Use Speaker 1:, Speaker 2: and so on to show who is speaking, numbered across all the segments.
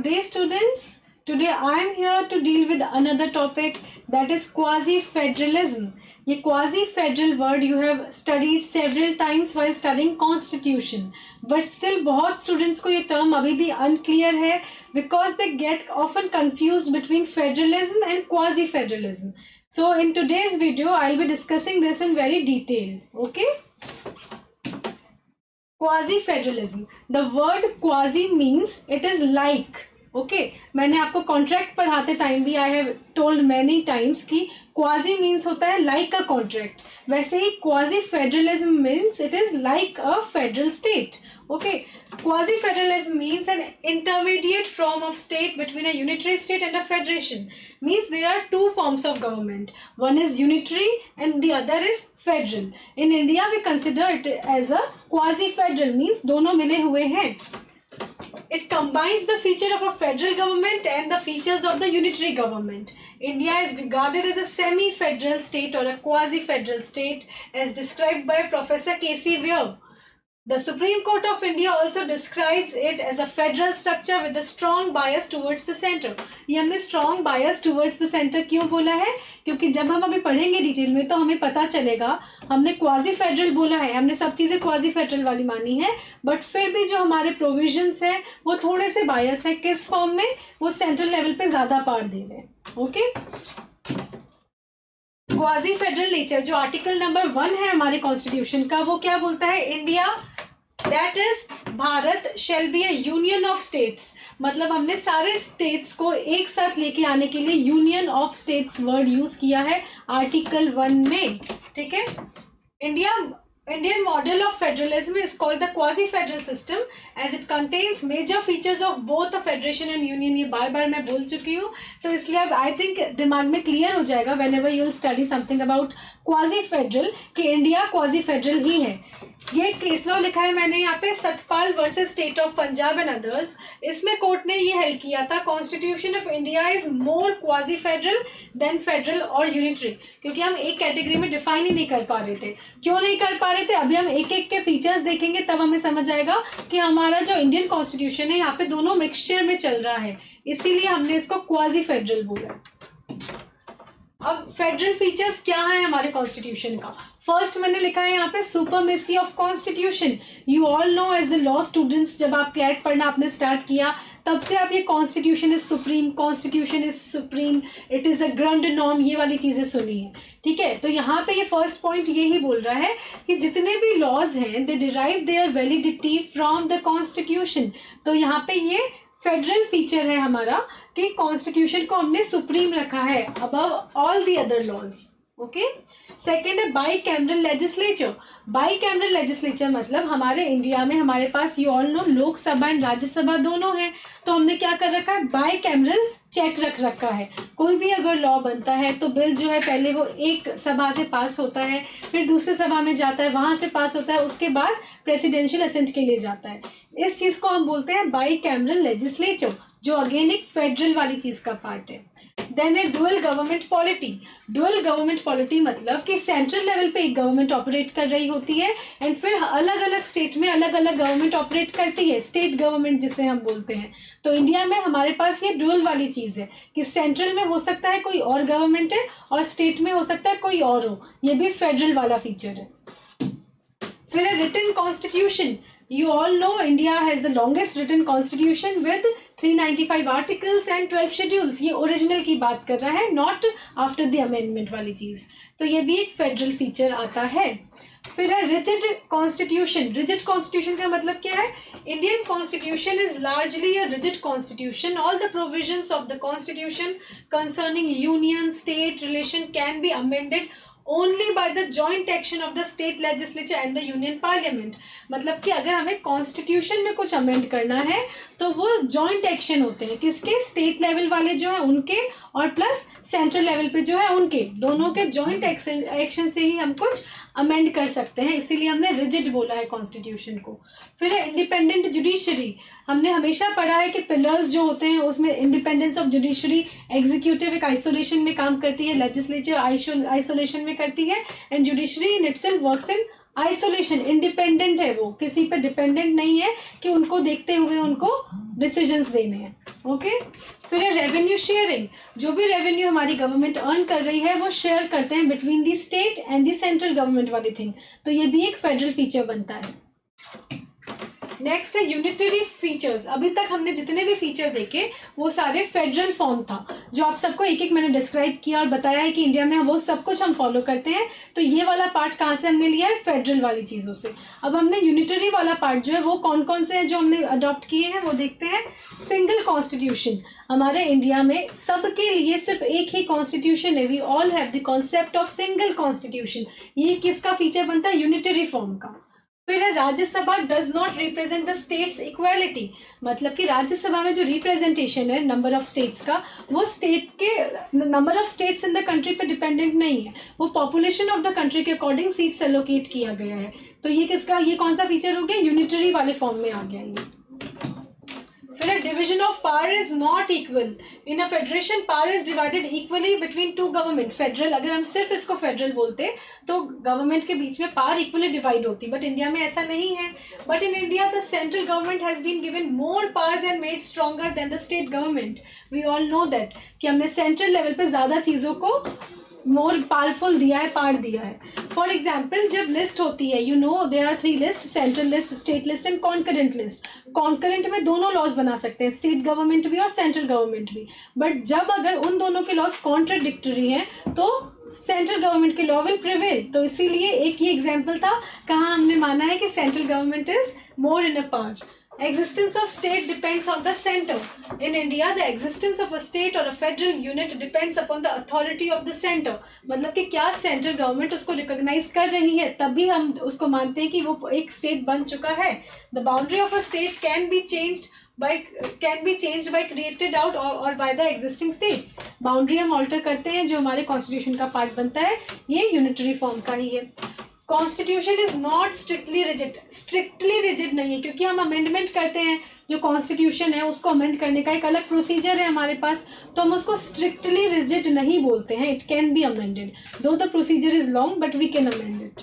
Speaker 1: Good day, students. Today I am here to deal with another topic, that is quasi-federalism. ये quasi-federal word you have studied several times while studying constitution, but still बहुत students को ये term अभी भी unclear है because they get often confused between federalism and quasi-federalism. So in today's video I'll be discussing this in very detail. Okay? Quasi-federalism. The word quasi means it is like. Okay मैंने आपको contract पढ़ाते time भी I have told many times कि quasi means होता है like a contract, वैसे ही quasi federalism means it is like a federal state. Okay, quasi federalism means an intermediate form of state between a unitary state and a federation. Means there are two forms of government, one is unitary and the other is federal. In India we consider it as a quasi federal, means दोनों मिले हुए हैं. It combines the feature of a federal government and the features of the unitary government. India is regarded as a semi-federal state or a quasi-federal state as described by Professor K.C. Weir. The Supreme Court of India also describes it as a federal structure with a strong bias towards the center. ये हमने strong bias towards the center क्यों बोला है? क्योंकि जब हम अभी पढ़ेंगे डिटेल में तो हमें पता चलेगा. हमने क्वाजी फेडरल बोला है, हमने सब चीज़ें क्वाजी फेडरल वाली मानी है, बट फिर भी जो हमारे प्रोविजंस है वो थोड़े से बायस है. किस फॉर्म में? वो सेंट्रल लेवल पे ज़्यादा पार्ट दे रहे हैं. ओके, क्वाजी फेडरल नेचर जो आर्टिकल नंबर 1 है हमारे कॉन्स्टिट्यूशन का, वो क्या बोलता है? India that is Bharat shall be a union of states. मतलब हमने सारे स्टेट्स को एक साथ लेके आने के लिए union of states word use किया है आर्टिकल 1 में. ठीक है, Indian model of federalism is called the quasi-federal system as it contains major features of both a federation and union. ये बार बार मैं बोल चुकी हूँ, तो इसलिए अब आई थिंक दिमाग में क्लियर हो जाएगा whenever you will study something about quasi-federal कि इंडिया quasi-federal ही है. ये केस लॉ लिखा है मैंने यहाँ पे, Satpal versus state of Punjab and others. इसमें कोर्ट ने ये हेल्ड किया था constitution of India is more quasi federal than federal और यूनिटरी, क्योंकि हम एक कैटेगरी में डिफाइन ही नहीं कर पा रहे थे. क्यों नहीं कर पा रहे थे? अभी हम एक एक के फीचर्स देखेंगे तब हमें समझ आएगा कि हमारा जो इंडियन कॉन्स्टिट्यूशन है यहाँ पे दोनों मिक्सचर में चल रहा है, इसीलिए हमने इसको क्वाजी फेडरल बोला. अब फेडरल फीचर्स क्या है हमारे कॉन्स्टिट्यूशन का? फर्स्ट मैंने लिखा है यहाँ पे supremacy of constitution. You all know as the law students, जब आप क्लैट पढ़ना आपने स्टार्ट किया तब से आप ये constitution is supreme, constitution is supreme, it is a grand norm, ये वाली चीजें सुनी है. ठीक है, तो यहाँ पे ये फर्स्ट पॉइंट ये ही बोल रहा है कि जितने भी लॉज हैं they derive their validity from the constitution. तो यहाँ पे ये फेडरल फीचर है हमारा कि कॉन्स्टिट्यूशन को हमने सुप्रीम रखा है above all the other laws. Okay, second है bicameral legislature. Bicameral legislature मतलब हमारे इंडिया में हमारे पास you all know Lok Sabha and Rajya Sabha दोनों हैं, तो हमने क्या कर रखा है? बाई कैमरल चेक रख रखा है. कोई भी अगर लॉ बनता है तो बिल जो है पहले वो एक सभा से पास होता है, फिर दूसरी सभा में जाता है, वहां से पास होता है, उसके बाद प्रेसिडेंशियल असेंट के लिए जाता है. इस चीज को हम बोलते हैं बाई कैमरल लेजिस्लेचर, जो अगेन एक फेडरल वाली चीज का पार्ट है. देन है dual government polity. Dual government polity मतलब कि सेंट्रल लेवल पे एक गवर्नमेंट ऑपरेट कर रही होती है एंड फिर अलग अलग स्टेट में अलग अलग गवर्नमेंट ऑपरेट करती है, स्टेट गवर्नमेंट जिसे हम बोलते हैं. तो इंडिया में हमारे पास ये डुअल वाली चीज है कि सेंट्रल में हो सकता है कोई और गवर्नमेंट है और स्टेट में हो सकता है कोई और हो, ये भी फेडरल वाला फीचर है. फिर है written constitution. You all know India has the longest written constitution with 395 articles and 12 schedules. ये ओरिजिनल की बात कर रहा है, नॉट आफ्टर द अमेंडमेंट वाली चीज. तो ये भी एक फेडरल फीचर आता है. फिर है रिजिड कॉन्स्टिट्यूशन. रिजिड कॉन्स्टिट्यूशन का मतलब क्या है? Indian constitution is largely a rigid constitution. All the provisions of the constitution concerning union state relation can be amended only by the joint action of the state legislature and the union parliament. मतलब कि अगर हमें constitution में कुछ amend करना है तो वो जॉइंट एक्शन होते हैं, किसके? स्टेट लेवल वाले जो है उनके और प्लस सेंट्रल लेवल पे जो है उनके, दोनों के जॉइंट एक्शन से ही हम कुछ अमेंड कर सकते हैं, इसीलिए हमने रिजिड बोला है कॉन्स्टिट्यूशन को. फिर है इंडिपेंडेंट जुडिशरी. हमने हमेशा पढ़ा है कि पिलर्स जो होते हैं उसमें इंडिपेंडेंस ऑफ जुडिशरी, एग्जीक्यूटिव एक आइसोलेशन में काम करती है, लेजिस्लेचर आइसोलेशन में करती है, and judiciary in itself works in isolation, independent है, वो किसी पे डिपेंडेंट नहीं है कि उनको देखते हुए उनको डिसीजंस देने हैं। ओके, फिर है रेवेन्यू शेयरिंग, जो भी रेवेन्यू हमारी गवर्नमेंट अर्न कर रही है वो शेयर करते हैं between the state and the central government वाली थिंग, तो ये भी एक फेडरल फीचर बनता है। नेक्स्ट है यूनिटरी फीचर्स। अभी तक हमने जितने भी फीचर देखे वो सारे फेडरल फॉर्म था, जो आप सबको एक एक मैंने डिस्क्राइब किया और बताया है कि इंडिया में वो सब कुछ हम फॉलो करते हैं। तो ये वाला पार्ट कहाँ से हमने लिया है? फेडरल वाली चीज़ों से। अब हमने यूनिटरी वाला पार्ट जो है वो कौन कौन से हैं जो हमने अडॉप्ट किए हैं वो देखते हैं। सिंगल कॉन्स्टिट्यूशन, हमारे इंडिया में सबके लिए सिर्फ एक ही कॉन्स्टिट्यूशन है। We all have the concept of single constitution. ये किसका फीचर बनता है? यूनिटरी फॉर्म का। फिर है Rajya Sabha does not represent the states equality, मतलब कि राज्यसभा में जो रिप्रेजेंटेशन है नंबर ऑफ स्टेट्स का, वो स्टेट के number of states in the country पे डिपेंडेंट नहीं है, वो पॉपुलेशन ऑफ द कंट्री के अकॉर्डिंग सीट्स एलोकेट किया गया है। तो ये किसका, ये कौन सा फीचर हो गया? यूनिटरी वाले फॉर्म में आ गया ये। फिर division of power is not equal in a federation, power is divided equally between two government. Federal, अगर हम सिर्फ इसको फेडरल बोलते तो गवर्नमेंट के बीच में पावर इक्वली डिवाइड होती, बट इंडिया में ऐसा नहीं है। But in India the central government has been given more powers and made stronger than the state government. We all know that कि हमने सेंट्रल लेवल पे ज़्यादा चीज़ों को मोर पावरफुल दिया है, पावर दिया है। फॉर एग्जाम्पल जब लिस्ट होती है, you know there are 3 list, central list, state list and concurrent list. Concurrent में दोनों लॉज बना सकते हैं, स्टेट गवर्नमेंट भी और सेंट्रल गवर्नमेंट भी। बट जब अगर उन दोनों के लॉज कॉन्ट्राडिक्टरी हैं तो सेंट्रल गवर्नमेंट के लॉ विल प्रिवेल। तो इसीलिए एक ये एग्जाम्पल था कहाँ हमने माना है कि central government is more in a power. Existence of state depends on the center. In India, the existence of a state or a federal unit depends upon the authority of the center. मतलब कि क्या central government उसको recognise कर रही है तभी हम उसको मानते हैं कि वो एक स्टेट बन चुका है। The boundary of a state can be changed by created out or by the existing states. Boundary हम ऑल्टर करते हैं जो हमारे कॉन्स्टिट्यूशन का पार्ट बनता है, ये यूनिटरी फॉर्म का ही है। Constitution is not strictly rigid, strictly rigid नहीं है, क्योंकि हम अमेंडमेंट करते हैं। जो कॉन्स्टिट्यूशन है उसको अमेंड करने का एक अलग प्रोसीजर है हमारे पास, तो हम उसको स्ट्रिक्टली रिजिड नहीं बोलते हैं। It can be amended, though the procedure is long but we can amend it.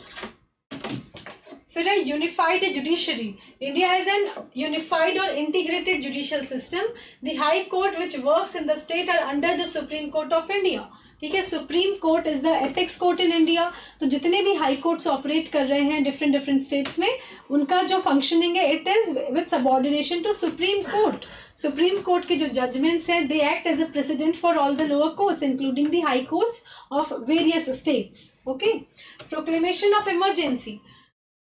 Speaker 1: फिर है unified judiciary. India has an unified और integrated judicial system. The high court which works in the state are under the supreme court of India. ठीक है, supreme court is the apex court in India. तो जितने भी high courts operate कर रहे हैं different states में, उनका जो फंक्शनिंग है it is with subordination to supreme court. Supreme court के जो जजमेंट्स हैं they act as a president for all the lower courts including the high courts of various states. Okay, proclamation of emergency.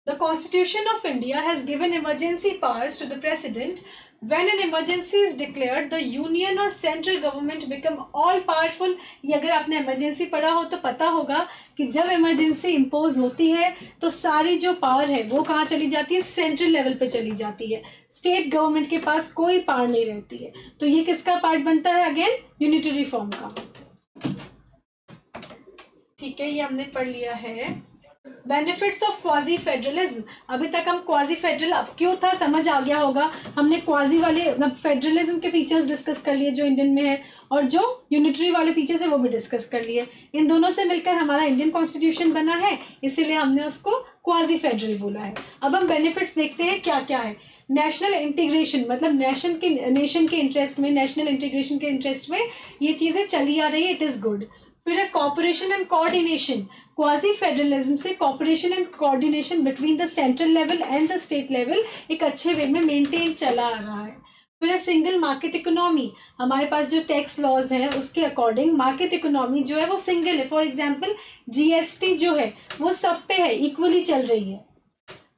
Speaker 1: The Constitution of India has given emergency powers to the President. When an emergency is declared, the union or central government become all powerful. ये अगर आपने emergency पढ़ा हो तो पता होगा कि जब emergency impose होती है तो सारी जो power है वो कहाँ चली जाती है? central level पे चली जाती है। state government के पास कोई power नहीं रहती है। तो ये किसका part बनता है? again unitary form का। ठीक है, ये हमने पढ़ लिया है। Benefits of quasi federalism. अभी तक हम क्वाजी फेडरल, अब क्यों था समझ आ गया होगा। हमने क्वाजी वाले फेडरलिज्म के फीचर्स डिस्कस कर लिए जो इंडियन में है, और जो यूनिटरी वाले फीचर्स है वो भी डिस्कस कर लिए। इन दोनों से मिलकर हमारा इंडियन कॉन्स्टिट्यूशन बना है, इसीलिए हमने उसको क्वाजी फेडरल बोला है। अब हम बेनिफिट्स देखते हैं क्या क्या है। नेशनल इंटीग्रेशन, मतलब नेशन के इंटरेस्ट में, नेशनल इंटीग्रेशन के इंटरेस्ट में ये चीज़ें चली आ रही है, इट इज़ गुड। फिर है cooperation and coordination. Quasi federalism से cooperation and coordination between the central level and the state level एक अच्छे वे में मेंटेन चला आ रहा है। फिर है सिंगल मार्केट इकोनॉमी। हमारे पास जो टैक्स लॉज हैं उसके अकॉर्डिंग मार्केट इकोनॉमी जो है वो सिंगल है। फॉर एग्जांपल जीएसटी जो है वो सब पे है, इक्वली चल रही है।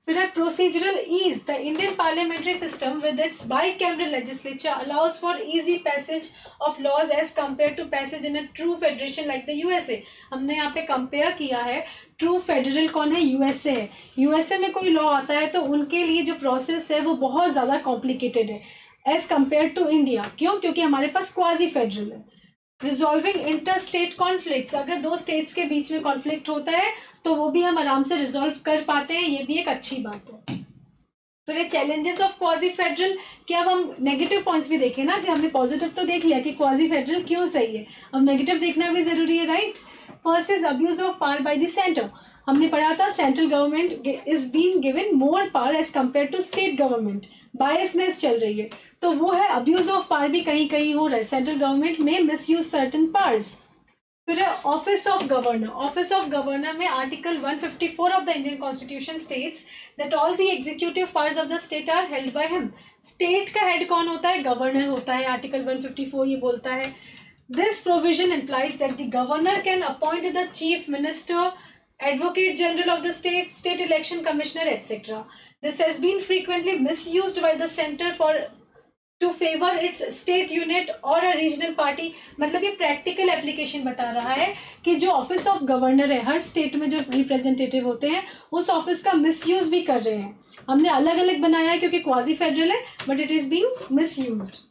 Speaker 1: फिर है procedural ease. The Indian parliamentary system with its bicameral legislature allows for easy passage of laws as compare to passage in a true federation like the USA. हमने यहाँ पे कंपेयर किया है, ट्रू फेडरल कौन है? यूएसए है। USA में कोई लॉ आता है तो उनके लिए जो प्रोसेस है वो बहुत ज़्यादा कॉम्प्लिकेटेड है एज कंपेयर टू इंडिया। क्यों? क्योंकि हमारे पास क्वाजी फेडरल है। Resolving inter state conflicts. अगर दो स्टेट्स के बीच में कॉन्फ्लिक्ट होता है तो वो भी हम आराम से रिजॉल्व कर पाते हैं, ये भी एक अच्छी बात है। फिर चैलेंजेस ऑफ क्वाजी फेडरल कि अब हम नेगेटिव पॉइंट्स भी देखें ना, कि हमने पॉजिटिव तो देख लिया कि क्वाजी फेडरल क्यों सही है, अब नेगेटिव देखना भी जरूरी है, right. First is abuse of power by the centre. हमने पढ़ा था central government is being given more power as compare to state government, biasness चल रही है, तो वो है अब्यूज ऑफ पावर भी कहीं कहीं हो रहा है, सेंट्रल गवर्नमेंट में मिस यूज सर्टन पावर्स। फिर office of governor, office of governor में article 154 of the Indian constitution states that all the executive powers of the state are held by him. State का head कौन होता है? Governor होता है, article 154 ये बोलता है। This provision implies that the governor can appoint the chief minister, advocate general of the state, state election commissioner, etc. This has been frequently misused by the center for to favor its state unit or a regional party। मतलब ये practical application बता रहा है कि जो office of governor है, हर state में जो रिप्रेजेंटेटिव होते हैं उस ऑफिस का मिसयूज भी कर रहे हैं। हमने अलग अलग बनाया है क्योंकि क्वाजी फेडरल है, but it is being misused.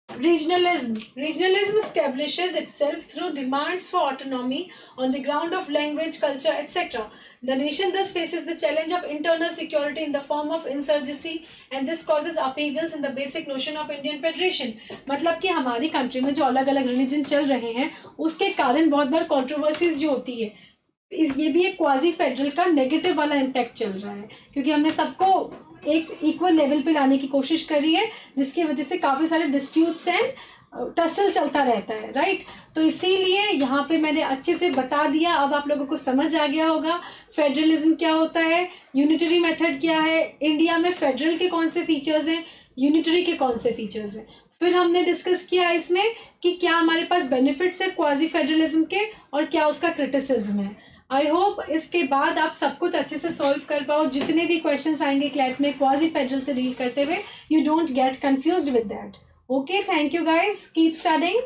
Speaker 1: Regionalism. Regionalism establishes itself through demands for autonomy on the ground of language, culture, etc. The nation thus faces the challenge of internal security in the form of insurgency, and this causes upheavals in the basic notion of Indian Federation. मतलब कि हमारी country में जो अलग अलग religion चल रहे हैं उसके कारण बहुत बार कॉन्ट्रोवर्सीज जो होती है, ये भी एक क्वाजी फेडरल का नेगेटिव वाला इम्पैक्ट चल रहा है, क्योंकि हमने सबको एक इक्वल लेवल पे लाने की कोशिश करी है, जिसकी वजह से काफ़ी सारे डिस्प्यूट्स एंड टसल चलता रहता है, राइट। तो इसीलिए यहाँ पे मैंने अच्छे से बता दिया, अब आप लोगों को समझ आ गया होगा फेडरलिज्म क्या होता है, यूनिटरी मेथड क्या है, इंडिया में फेडरल के कौन से फीचर्स हैं, यूनिटरी के कौन से फीचर्स हैं। फिर हमने डिस्कस किया इसमें कि क्या हमारे पास बेनिफिट्स है क्वाजी फेडरलिज्म के और क्या उसका क्रिटिसिज्म है। आई होप इसके बाद आप सब कुछ अच्छे से सॉल्व कर पाओ, जितने भी क्वेश्चंस आएंगे क्लैट में क्वाजी फेडरल से डील करते हुए, you don't get confused with that. Okay, thank you guys, keep studying.